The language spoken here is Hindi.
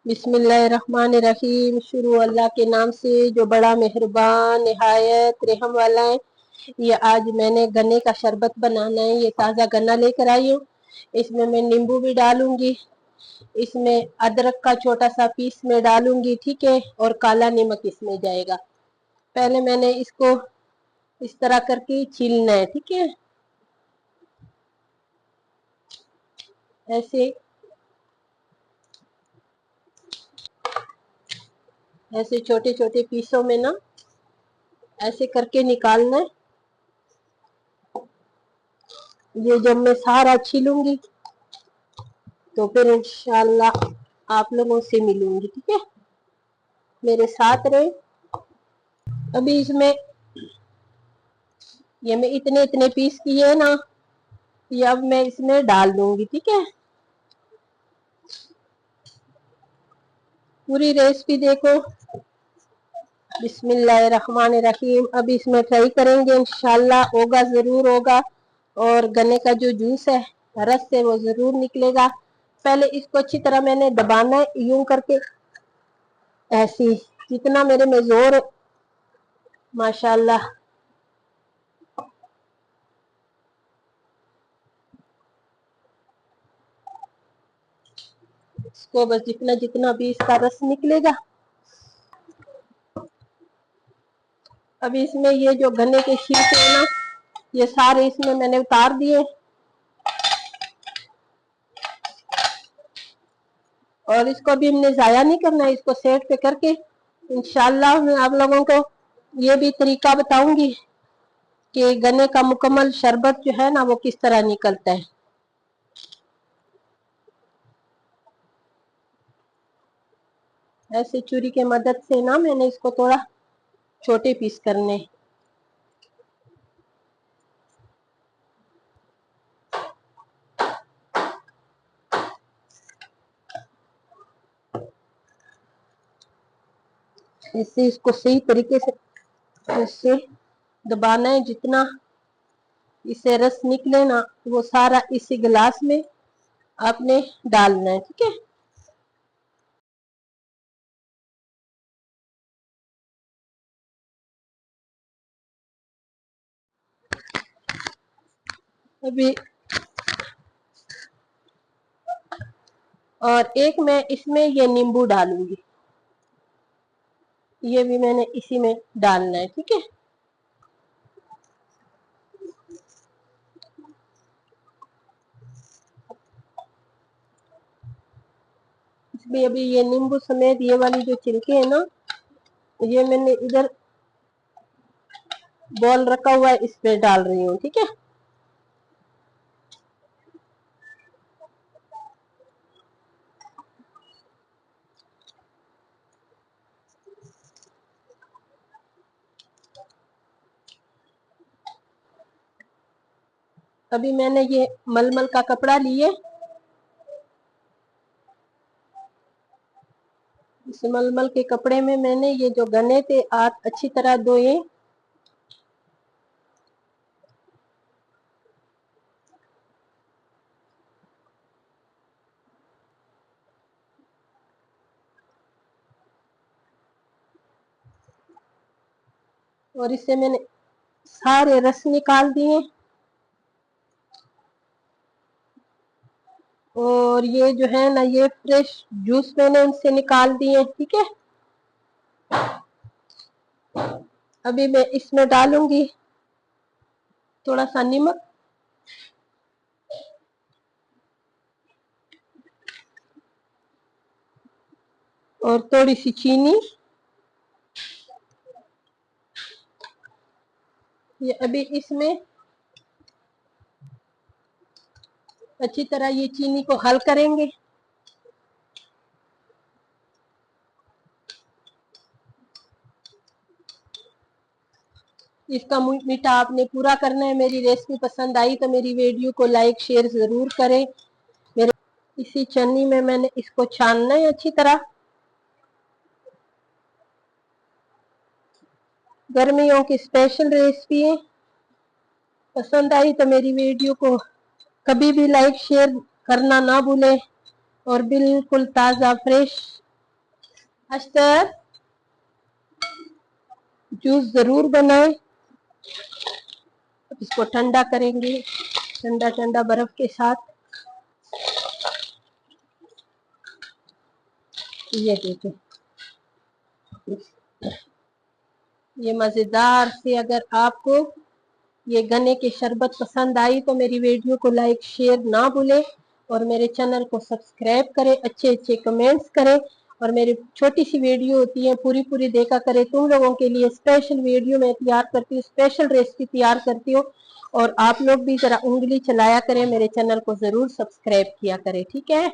बिस्मिल्लाहिर्रहमानिर्रहीम। शुरू अल्लाह के नाम से जो बड़ा मेहरबान निहायत रहम वाला है। ये आज मैंने गन्ने का शरबत बनाना है। ये ताज़ा गन्ना लेकर आई हूँ। इसमें मैं नींबू भी डालूंगी। इसमें अदरक का छोटा सा पीस में डालूंगी, ठीक है। और काला नमक इसमें जाएगा। पहले मैंने इसको इस तरह करके छीलना है, ठीक है। ऐसे ऐसे छोटे छोटे पीसों में ना ऐसे करके निकालना है। ये जब मैं सारा छीलूंगी तो फिर इंशाल्लाह आप लोगों से मिलूंगी, ठीक है। मेरे साथ रहे। अभी इसमें ये मैं इतने इतने पीस किए ना, ये अब मैं इसमें डाल दूंगी, ठीक है। पूरी रेसिपी देखो। बिस्मिल्लाहिर्रहमानिर्रहीम। अब इसमें ट्राई करेंगे, इंशाल्लाह होगा, जरूर होगा। और गन्ने का जो जूस है, रस से वो जरूर निकलेगा। पहले इसको अच्छी तरह मैंने दबाना है, यूं करके ऐसी, जितना मेरे में जोर, माशाल्लाह। इसको बस जितना जितना भी इसका रस निकलेगा। अभी इसमें ये जो गन्ने के छिलके हैं ना, ये सारे इसमें मैंने उतार दिए। और इसको भी हमने जाया नहीं करना है। इसको सेट पे करके इंशाल्लाह मैं आप लोगों को ये भी तरीका बताऊंगी कि गन्ने का मुकम्मल शरबत जो है ना वो किस तरह निकलता है। ऐसे छुरी के मदद से ना मैंने इसको थोड़ा छोटे पीस करने। इससे इसको सही तरीके से ऐसे दबाना है। जितना इसे रस निकले ना वो सारा इसी गिलास में आपने डालना है, ठीक है। अभी और एक मैं इसमें ये नींबू डालूंगी। ये भी मैंने इसी में डालना है, ठीक है। इसमें अभी ये नींबू समेत ये वाली जो छिलके है ना, ये मैंने इधर बॉल रखा हुआ है, इस पे डाल रही हूँ, ठीक है। अभी मैंने ये मलमल का कपड़ा लिए। इस मलमल के कपड़े में मैंने ये जो गन्ने थे आप अच्छी तरह धोए। और इससे मैंने सारे रस निकाल दिए। और ये जो है ना ये फ्रेश जूस मैंने इनसे निकाल दिए, ठीक है। अभी मैं इसमें डालूंगी थोड़ा सा नमक और थोड़ी सी चीनी। ये अभी इसमें अच्छी तरह ये चीनी को हल करेंगे। इसका मीठा आपने पूरा करना है। मेरी रेसिपी पसंद आई तो मेरी वीडियो को लाइक शेयर जरूर करें। मेरे इसी चन्नी में मैंने इसको छानना है अच्छी तरह। गर्मियों की स्पेशल रेसिपी है। पसंद आई तो मेरी वीडियो को कभी भी लाइक शेयर करना ना भूलें। और बिल्कुल ताज़ा फ्रेश अख्तर जूस जरूर बनाएं। इसको ठंडा करेंगे, ठंडा ठंडा बर्फ के साथ। ये देखिए, ये मजेदार से, अगर आपको ये गन्ने की शरबत पसंद आई तो मेरी वीडियो को लाइक शेयर ना भूलें और मेरे चैनल को सब्सक्राइब करें, अच्छे अच्छे कमेंट्स करें और मेरी छोटी सी वीडियो होती है पूरी पूरी देखा करें। तुम लोगों के लिए स्पेशल वीडियो मैं तैयार करती हूँ, स्पेशल रेसिपी तैयार करती हूँ और आप लोग भी जरा उंगली चलाया करें, मेरे चैनल को जरूर सब्सक्राइब किया करें, ठीक है।